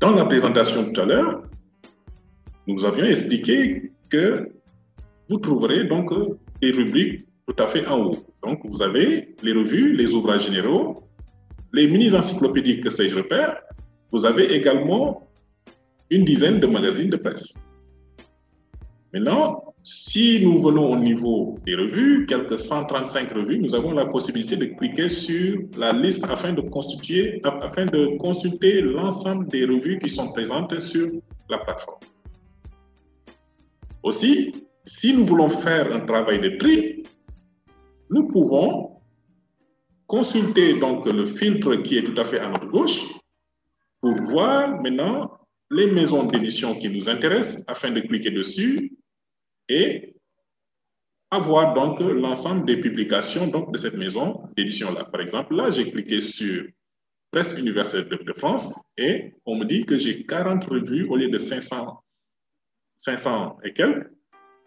Dans la présentation tout à l'heure, nous avions expliqué que vous trouverez donc des rubriques tout à fait en haut. Donc, vous avez les revues, les ouvrages généraux, les mini-encyclopédies que sais-je repère. Vous avez également une dizaine de magazines de presse. Maintenant, si nous venons au niveau des revues, quelques 135 revues, nous avons la possibilité de cliquer sur la liste afin de consulter l'ensemble des revues qui sont présentes sur la plateforme. Aussi, si nous voulons faire un travail de tri, nous pouvons consulter donc le filtre qui est tout à fait à notre gauche pour voir maintenant les maisons d'édition qui nous intéressent afin de cliquer dessus et avoir donc l'ensemble des publications donc, de cette maison d'édition-là. Par exemple, là, j'ai cliqué sur Presse Universitaire de France et on me dit que j'ai 40 revues au lieu de 500 et quelques.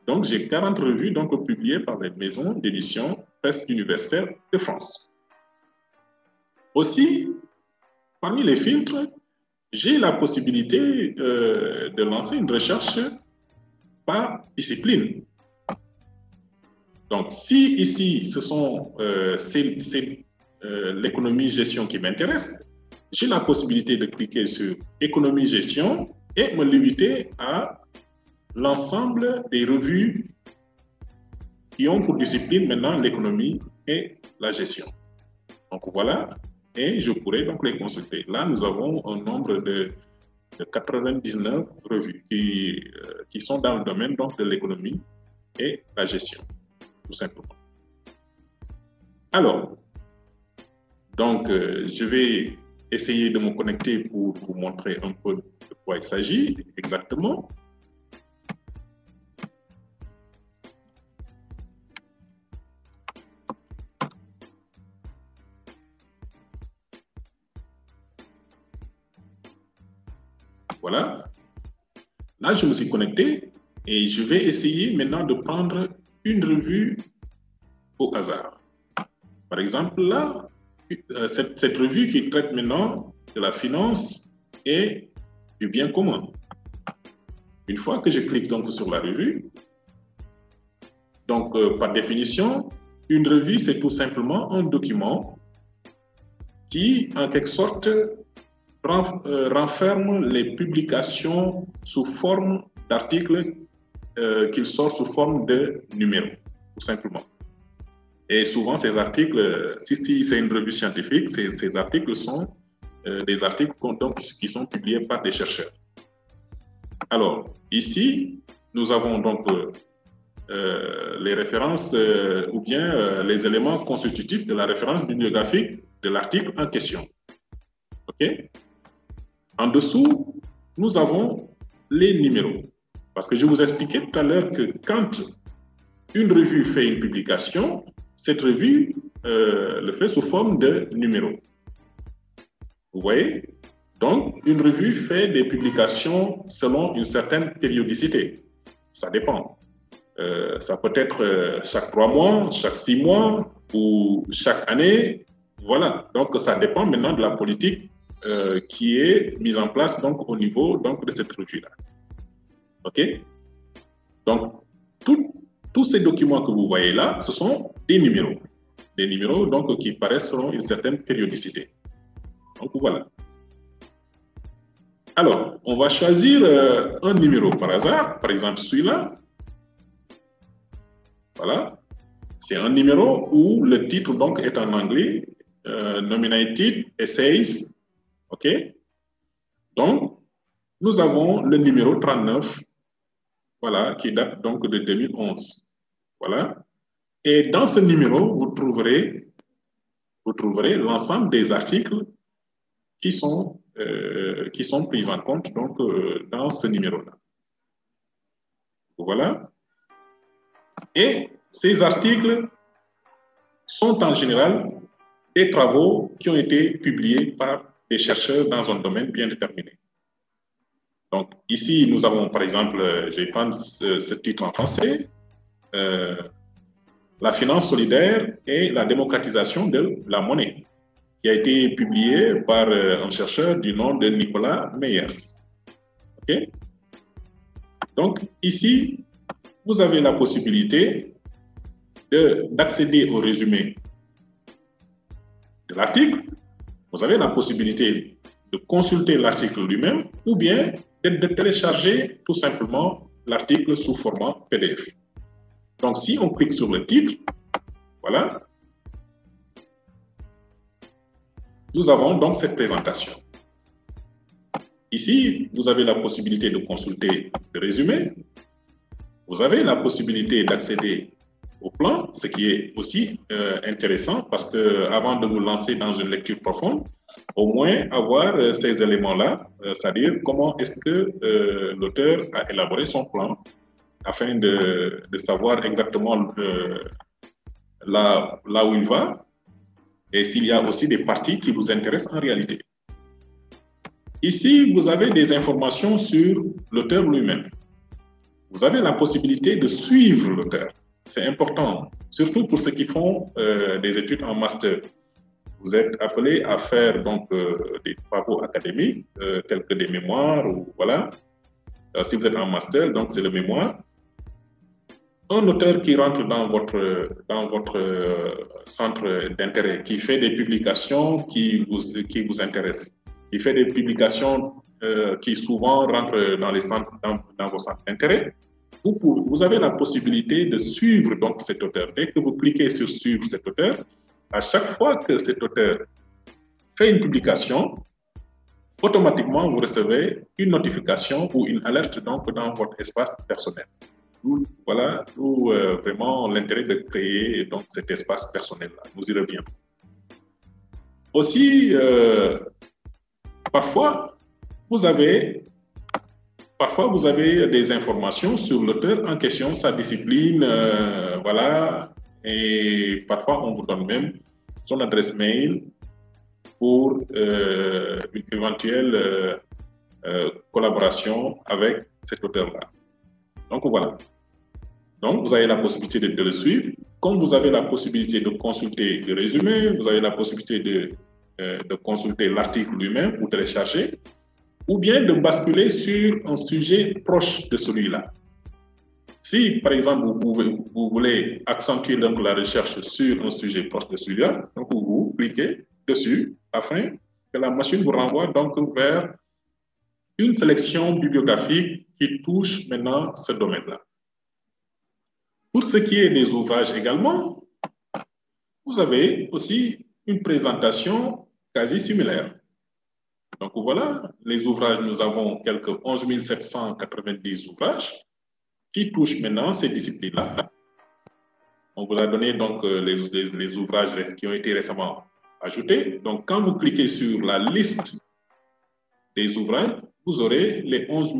Donc, j'ai 40 revues donc, publiées par les maisons d'édition Presse Universitaire de France. Aussi, parmi les filtres, j'ai la possibilité de lancer une recherche par discipline. Donc, si ici, ce sont l'économie-gestion qui m'intéresse, j'ai la possibilité de cliquer sur économie-gestion et me limiter à l'ensemble des revues qui ont pour discipline maintenant l'économie et la gestion. Donc, voilà, et je pourrais donc les consulter. Là, nous avons un nombre de 99 revues qui sont dans le domaine donc, de l'économie et la gestion, tout simplement. Alors, donc, je vais essayer de me connecter pour vous montrer un peu de quoi il s'agit exactement. Voilà. Là, je me suis connecté et je vais essayer maintenant de prendre une revue au hasard. Par exemple, là, cette revue qui traite maintenant de la finance et du bien commun. Une fois que je clique donc sur la revue, donc par définition, une revue, c'est tout simplement un document qui, en quelque sorte, renferme les publications sous forme d'articles qu'il sort sous forme de numéros, tout simplement. Et souvent, ces articles, si c'est une revue scientifique, ces articles sont des articles qui sont publiés par des chercheurs. Alors, ici, nous avons donc les références ou bien les éléments constitutifs de la référence bibliographique de l'article en question. OK? En dessous, nous avons les numéros. Parce que je vous expliquais tout à l'heure que quand une revue fait une publication, cette revue le fait sous forme de numéros. Vous voyez? Donc, une revue fait des publications selon une certaine périodicité. Ça dépend. Ça peut être chaque 3 mois, chaque 6 mois ou chaque année. Voilà. Donc, ça dépend maintenant de la politique qui est mise en place donc, au niveau donc, de cette revue-là. OK? Donc, tous ces documents que vous voyez là, ce sont des numéros. Des numéros donc, qui paraissent selon une certaine périodicité. Donc, voilà. Alors, on va choisir un numéro par hasard, par exemple celui-là. Voilà. C'est un numéro où le titre donc, est en anglais, Nominated Essays. OK? Donc, nous avons le numéro 39, voilà, qui date donc de 2011. Voilà. Et dans ce numéro, vous trouverez l'ensemble des articles qui sont pris en compte donc, dans ce numéro-là. Voilà. Et ces articles sont en général des travaux qui ont été publiés par des chercheurs dans un domaine bien déterminé. Donc, ici, nous avons, par exemple, je vais prendre ce titre en français, la finance solidaire et la démocratisation de la monnaie, qui a été publié par un chercheur du nom de Nicolas Meyers. OK? Donc, ici, vous avez la possibilité d'accéder au résumé de l'article. Vous avez la possibilité de consulter l'article lui-même ou bien de télécharger tout simplement l'article sous format PDF. Donc, si on clique sur le titre, voilà, nous avons donc cette présentation. Ici, vous avez la possibilité de consulter le résumé. Vous avez la possibilité d'accéder au plan, ce qui est aussi intéressant parce que avant de vous lancer dans une lecture profonde, au moins avoir ces éléments-là, c'est-à-dire comment est-ce que l'auteur a élaboré son plan afin de savoir exactement là où il va et s'il y a aussi des parties qui vous intéressent en réalité. Ici, vous avez des informations sur l'auteur lui-même. Vous avez la possibilité de suivre l'auteur. C'est important, surtout pour ceux qui font des études en master. Vous êtes appelé à faire donc des travaux académiques tels que des mémoires ou voilà. Si vous êtes en master, donc c'est le mémoire. Un auteur qui rentre dans votre centre d'intérêt, qui fait des publications qui vous intéressent, qui fait des publications qui souvent rentrent dans vos centres d'intérêt, vous avez la possibilité de suivre donc cet auteur. Dès que vous cliquez sur suivre cet auteur, à chaque fois que cet auteur fait une publication, automatiquement vous recevez une notification ou une alerte donc dans votre espace personnel. Voilà d'où vraiment l'intérêt de créer donc cet espace personnel-là. Nous y reviendrons. Aussi, parfois, vous avez des informations sur l'auteur en question, sa discipline, voilà, et parfois on vous donne même son adresse mail pour une éventuelle collaboration avec cet auteur-là. Donc voilà. Donc vous avez la possibilité de le suivre. Comme vous avez la possibilité de consulter le résumé, vous avez la possibilité de consulter l'article lui-même ou télécharger, ou bien de basculer sur un sujet proche de celui-là. Si, par exemple, vous voulez accentuer donc la recherche sur un sujet proche de celui-là, donc vous cliquez dessus afin que la machine vous renvoie donc vers une sélection bibliographique qui touche maintenant ce domaine-là. Pour ce qui est des ouvrages également, vous avez aussi une présentation quasi similaire. Donc voilà, les ouvrages, nous avons quelques 11 790 ouvrages qui touchent maintenant ces disciplines-là. On vous a donné donc les ouvrages qui ont été récemment ajoutés. Donc quand vous cliquez sur la liste des ouvrages, vous aurez les 11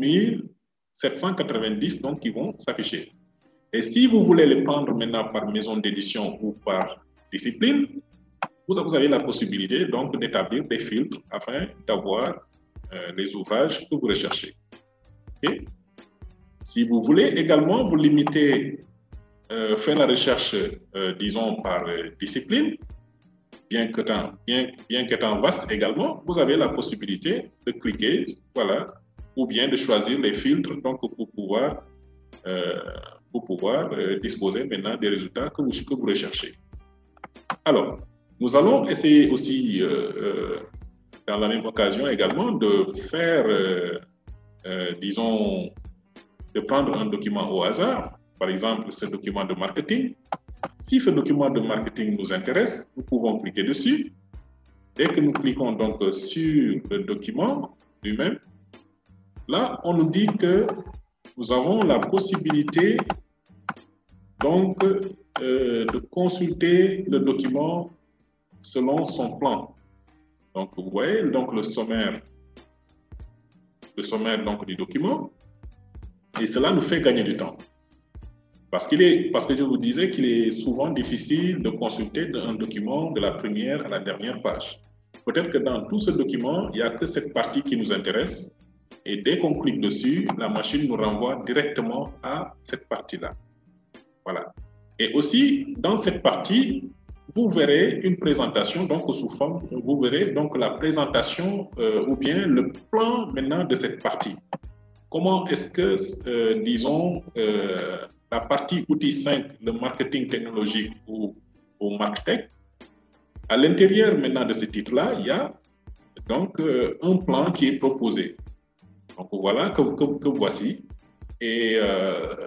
790 donc, qui vont s'afficher. Et si vous voulez les prendre maintenant par maison d'édition ou par discipline, vous avez la possibilité donc d'établir des filtres afin d'avoir les ouvrages que vous recherchez. Okay? Si vous voulez également vous limiter, faire la recherche, disons, par discipline, bien qu'étant vaste également, vous avez la possibilité de cliquer, voilà, ou bien de choisir les filtres donc, pour pouvoir disposer maintenant des résultats que vous recherchez. Alors, nous allons essayer aussi, dans la même occasion également, de faire, disons, de prendre un document au hasard, par exemple ce document de marketing. Si ce document de marketing nous intéresse, nous pouvons cliquer dessus. Dès que nous cliquons donc sur le document lui-même, là, on nous dit que nous avons la possibilité donc de consulter le document selon son plan. Donc, vous voyez donc le sommaire donc, du document, et cela nous fait gagner du temps. Parce que je vous disais qu'il est souvent difficile de consulter un document de la première à la dernière page. Peut-être que dans tout ce document, il n'y a que cette partie qui nous intéresse, et dès qu'on clique dessus, la machine nous renvoie directement à cette partie-là. Voilà. Et aussi, dans cette partie, vous verrez une présentation, donc sous forme, vous verrez donc la présentation ou bien le plan maintenant de cette partie. Comment est-ce que, disons, la partie outil 5, le marketing technologique ou MarTech, à l'intérieur maintenant de ce titre-là, il y a donc un plan qui est proposé. Donc voilà que voici. Et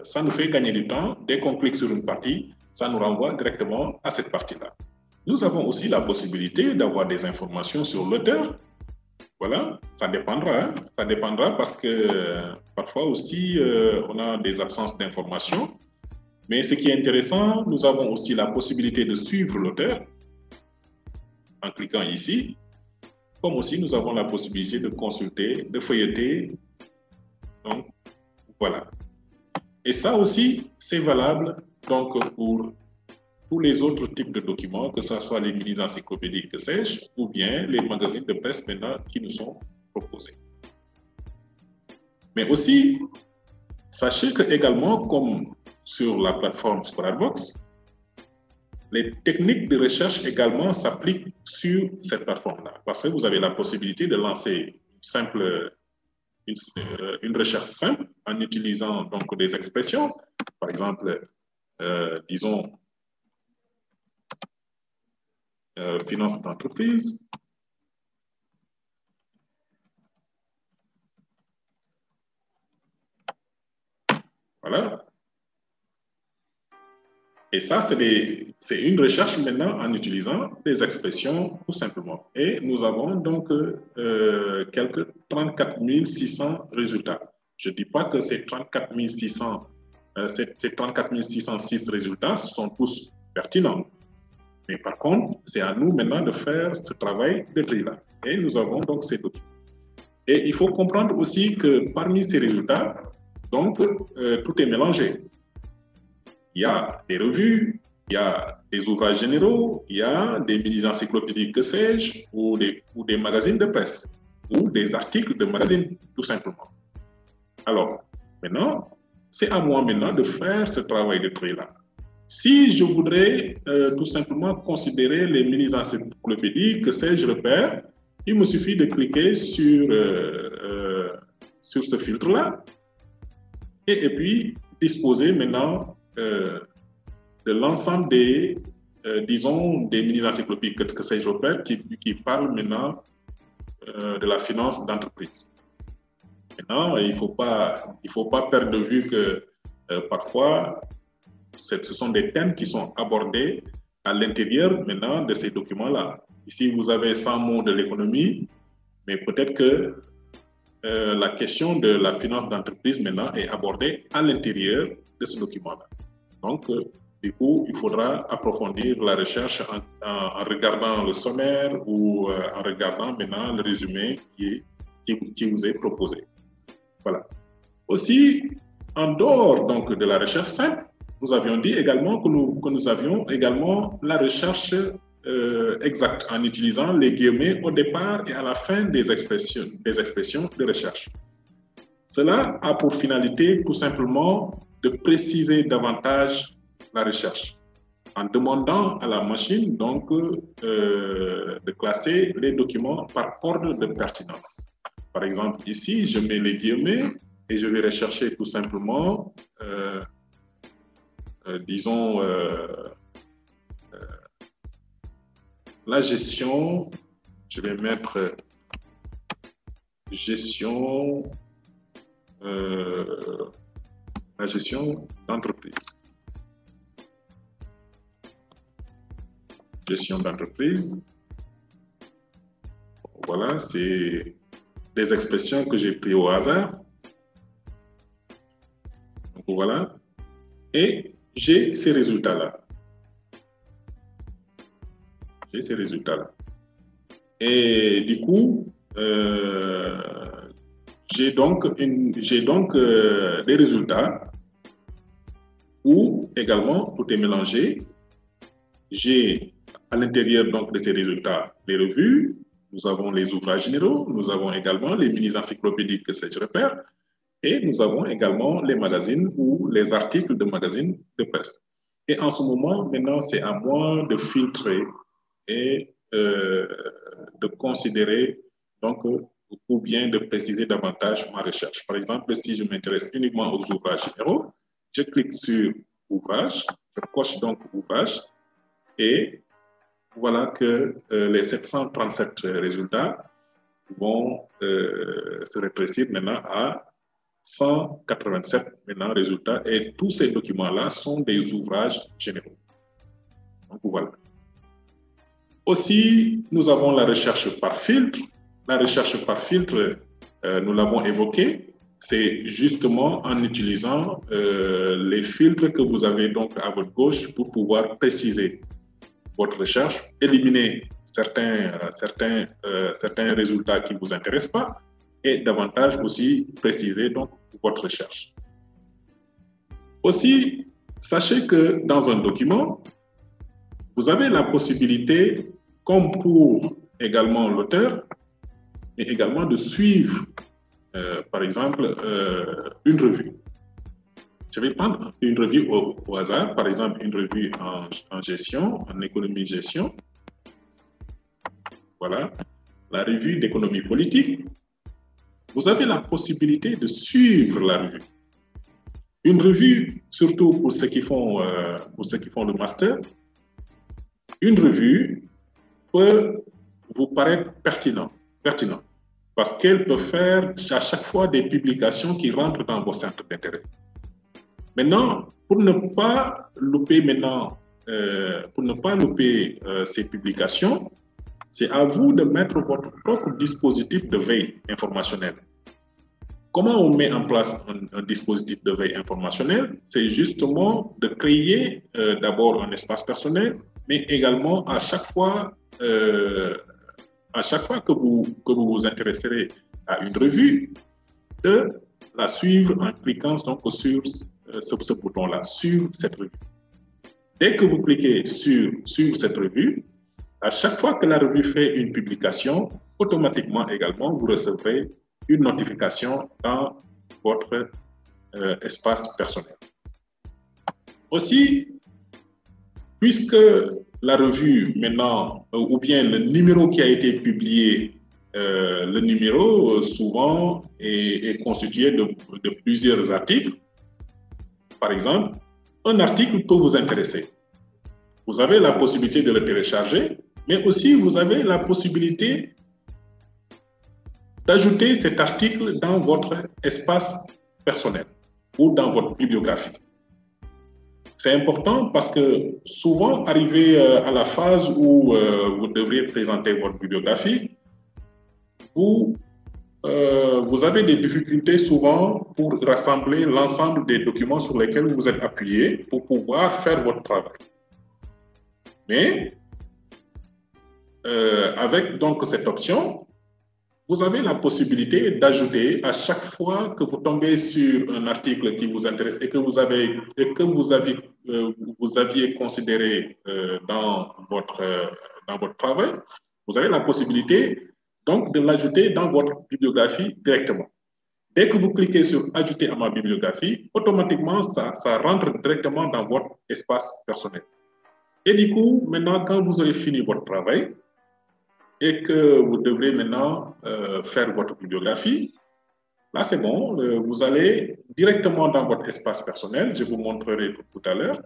ça nous fait gagner du temps. Dès qu'on clique sur une partie, ça nous renvoie directement à cette partie-là. Nous avons aussi la possibilité d'avoir des informations sur l'auteur. Voilà, ça dépendra. Hein? Ça dépendra parce que parfois aussi, on a des absences d'informations. Mais ce qui est intéressant, nous avons aussi la possibilité de suivre l'auteur en cliquant ici. Comme aussi, nous avons la possibilité de consulter, de feuilleter. Donc, voilà. Et ça aussi, c'est valable donc, pour tous les autres types de documents, que ce soit les mini-encyclopédiques, que sais-je, ou bien les magazines de presse maintenant qui nous sont proposés. Mais aussi, sachez que également, comme sur la plateforme ScholarVox, les techniques de recherche également s'appliquent sur cette plateforme-là, parce que vous avez la possibilité de lancer une recherche simple en utilisant donc des expressions, par exemple, disons, finance d'entreprise. Voilà. Et ça, c'est une recherche maintenant en utilisant des expressions tout simplement. Et nous avons donc quelques 34 600 résultats. Je ne dis pas que ces 34 606 résultats sont tous pertinents. Mais par contre, c'est à nous maintenant de faire ce travail de tri-là. Et nous avons donc ces documents. Et il faut comprendre aussi que parmi ces résultats, donc, tout est mélangé. Il y a des revues, il y a des ouvrages généraux, il y a des mini-encyclopédiques, que sais-je, ou des magazines de presse, ou des articles de magazines, tout simplement. Alors, maintenant, c'est à moi maintenant de faire ce travail de tri-là. Si je voudrais tout simplement considérer les mini-encyclopédies, que sais-je, repère, il me suffit de cliquer sur ce filtre-là et puis disposer maintenant de l'ensemble des, disons, des mini-encyclopédies, que sais-je, repère, qui parlent maintenant de la finance d'entreprise. Maintenant, il ne faut pas perdre de vue que parfois, ce sont des thèmes qui sont abordés à l'intérieur maintenant de ces documents-là. Ici, vous avez 100 mots de l'économie, mais peut-être que la question de la finance d'entreprise maintenant est abordée à l'intérieur de ce document-là. Donc, du coup, il faudra approfondir la recherche en regardant le sommaire ou en regardant maintenant le résumé qui vous est proposé. Voilà. Aussi, en dehors donc, de la recherche simple, nous avions dit également que nous avions également la recherche exacte en utilisant les guillemets au départ et à la fin des expressions de recherche. Cela a pour finalité tout simplement de préciser davantage la recherche en demandant à la machine donc de classer les documents par ordre de pertinence. Par exemple, ici, je mets les guillemets et je vais rechercher tout simplement disons, la gestion, je vais mettre gestion, la gestion d'entreprise. Gestion d'entreprise. Voilà, c'est des expressions que j'ai prises au hasard. Donc voilà. Et j'ai ces résultats-là. J'ai ces résultats-là. Et du coup, j'ai donc des résultats où également tout est mélangé. J'ai à l'intérieur donc de ces résultats les revues, nous avons les ouvrages généraux, nous avons également les mini-encyclopédiques que je repère, et nous avons également les magazines ou les articles de magazines de presse. Et en ce moment, maintenant, c'est à moi de filtrer et de considérer, donc, ou bien de préciser davantage ma recherche. Par exemple, si je m'intéresse uniquement aux ouvrages généraux, je clique sur Ouvrages, je coche donc Ouvrages, et voilà que les 737 résultats vont se rétrécir maintenant à 187 maintenant résultats, et tous ces documents-là sont des ouvrages généraux. Donc voilà. Aussi, nous avons la recherche par filtre. La recherche par filtre, nous l'avons évoqué, c'est justement en utilisant les filtres que vous avez donc à votre gauche pour pouvoir préciser votre recherche, éliminer certains résultats qui ne vous intéressent pas et davantage aussi préciser donc votre recherche. Aussi, sachez que dans un document, vous avez la possibilité, comme pour également l'auteur, mais également de suivre, par exemple, une revue. Je vais prendre une revue au hasard, par exemple une revue en gestion, en économie-gestion. Voilà, la revue d'économie politique. Vous avez la possibilité de suivre la revue. Une revue, surtout pour ceux qui font le master, une revue peut vous paraître pertinente parce qu'elle peut faire à chaque fois des publications qui rentrent dans vos centres d'intérêt. Maintenant, pour ne pas louper ces publications, c'est à vous de mettre votre propre dispositif de veille informationnelle. Comment on met en place un dispositif de veille informationnelle? C'est justement de créer d'abord un espace personnel, mais également à chaque fois que vous vous intéresserez à une revue, de la suivre en cliquant donc sur ce bouton-là, sur cette revue. Dès que vous cliquez sur cette revue, à chaque fois que la revue fait une publication, automatiquement également, vous recevrez une notification dans votre espace personnel. Aussi, puisque la revue maintenant, ou bien le numéro qui a été publié, le numéro souvent est constitué de plusieurs articles. Par exemple, un article peut vous intéresser. Vous avez la possibilité de le télécharger, mais aussi vous avez la possibilité d'ajouter cet article dans votre espace personnel ou dans votre bibliographie. C'est important parce que souvent, arrivé à la phase où vous devriez présenter votre bibliographie, vous avez des difficultés souvent pour rassembler l'ensemble des documents sur lesquels vous êtes appuyé pour pouvoir faire votre travail. Mais avec donc cette option, vous avez la possibilité d'ajouter à chaque fois que vous tombez sur un article qui vous intéresse et que vous aviez considéré dans votre travail, vous avez la possibilité donc de l'ajouter dans votre bibliographie directement. Dès que vous cliquez sur « Ajouter à ma bibliographie », automatiquement, ça rentre directement dans votre espace personnel. Et du coup, maintenant, quand vous aurez fini votre travail et que vous devrez maintenant faire votre bibliographie, là, c'est bon, vous allez directement dans votre espace personnel. Je vous montrerai tout à l'heure.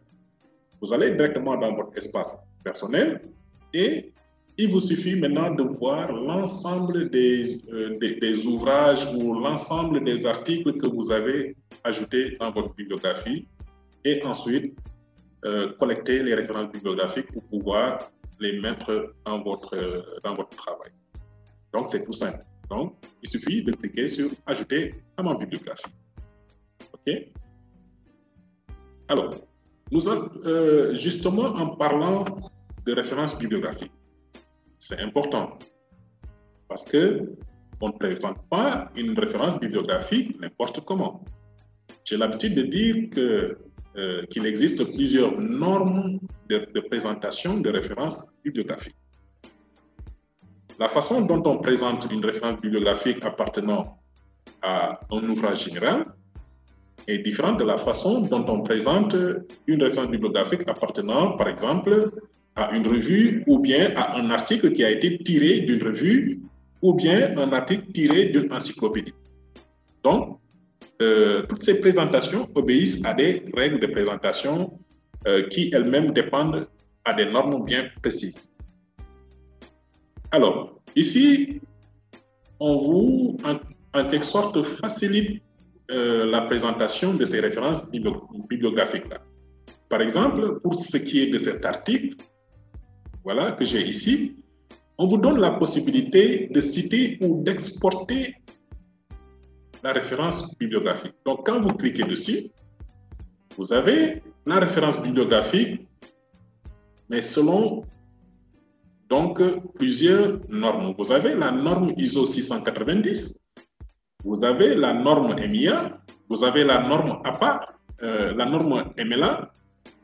Vous allez directement dans votre espace personnel et il vous suffit maintenant de voir l'ensemble des ouvrages ou l'ensemble des articles que vous avez ajoutés dans votre bibliographie et ensuite collecter les références bibliographiques pour pouvoir les mettre dans votre travail. Donc, c'est tout simple. Donc, il suffit de cliquer sur « Ajouter à ma bibliographie ». OK? Alors, justement, en parlant de références bibliographiques, c'est important parce qu'on ne présente pas une référence bibliographique n'importe comment. J'ai l'habitude de dire qu'il existe plusieurs normes de présentation de références bibliographiques. La façon dont on présente une référence bibliographique appartenant à un ouvrage général est différente de la façon dont on présente une référence bibliographique appartenant, par exemple, à une revue ou bien à un article qui a été tiré d'une revue ou bien un article tiré d'une encyclopédie. Donc, toutes ces présentations obéissent à des règles de présentation qui elles-mêmes dépendent à des normes bien précises. Alors, ici, on vous, en quelque sorte, facilite la présentation de ces références bibliographiques-là. Par exemple, pour ce qui est de cet article, voilà, que j'ai ici, on vous donne la possibilité de citer ou d'exporter la référence bibliographique. Donc, quand vous cliquez dessus, vous avez la référence bibliographique, mais selon donc plusieurs normes. Vous avez la norme ISO 690, vous avez la norme MIA, vous avez la norme APA, la norme MLA,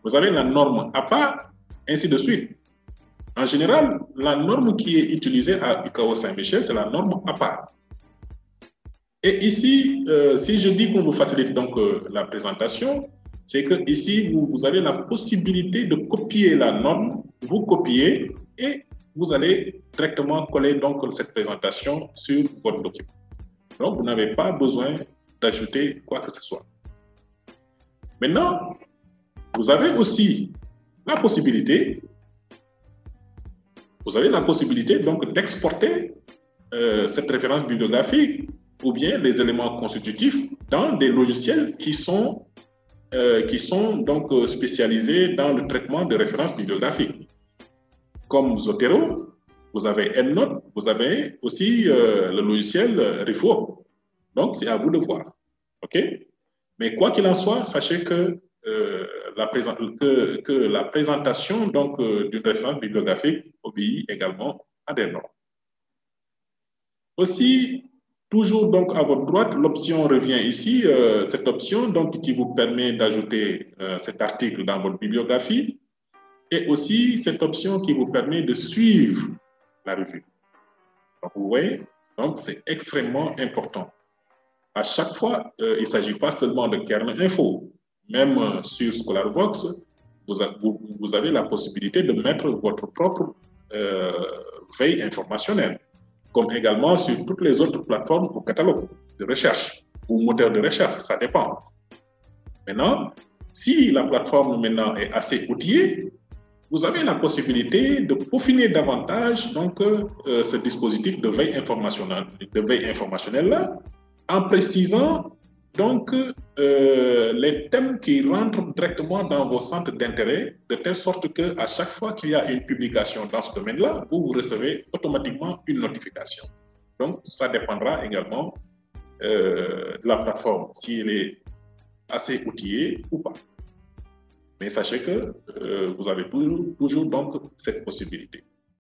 vous avez la norme APA, ainsi de suite. En général, la norme qui est utilisée à UKO Saint-Michel, c'est la norme APA. Et ici, si je dis qu'on vous facilite donc la présentation, c'est que ici, vous avez la possibilité de copier la norme, vous copiez et vous allez directement coller donc cette présentation sur votre document. Donc, vous n'avez pas besoin d'ajouter quoi que ce soit. Maintenant, vous avez aussi la possibilité, donc d'exporter cette référence bibliographique ou bien les éléments constitutifs dans des logiciels qui sont donc spécialisés dans le traitement de références bibliographiques. Comme Zotero, vous avez EndNote, vous avez aussi le logiciel Rifo. Donc, c'est à vous de voir. OK? Mais quoi qu'il en soit, sachez que, la présentation d'une référence bibliographique obéit également à des normes. Aussi, toujours donc à votre droite, l'option revient ici, cette option donc, qui vous permet d'ajouter cet article dans votre bibliographie, et aussi cette option qui vous permet de suivre la revue. Donc, vous voyez, donc c'est extrêmement important. À chaque fois, il ne s'agit pas seulement de Kern Info. Même sur ScholarVox, vous avez la possibilité de mettre votre propre veille informationnelle, comme également sur toutes les autres plateformes ou catalogues de recherche ou moteurs de recherche, ça dépend. Maintenant, si la plateforme maintenant est assez outillée, vous avez la possibilité de peaufiner davantage donc, ce dispositif de veille informationnelle là, en précisant donc les thèmes qui rentrent directement dans vos centres d'intérêt, de telle sorte qu'à chaque fois qu'il y a une publication dans ce domaine-là, vous recevez automatiquement une notification. Donc, ça dépendra également de la plateforme, si elle est assez outillée ou pas. Mais sachez que vous avez toujours donc cette possibilité.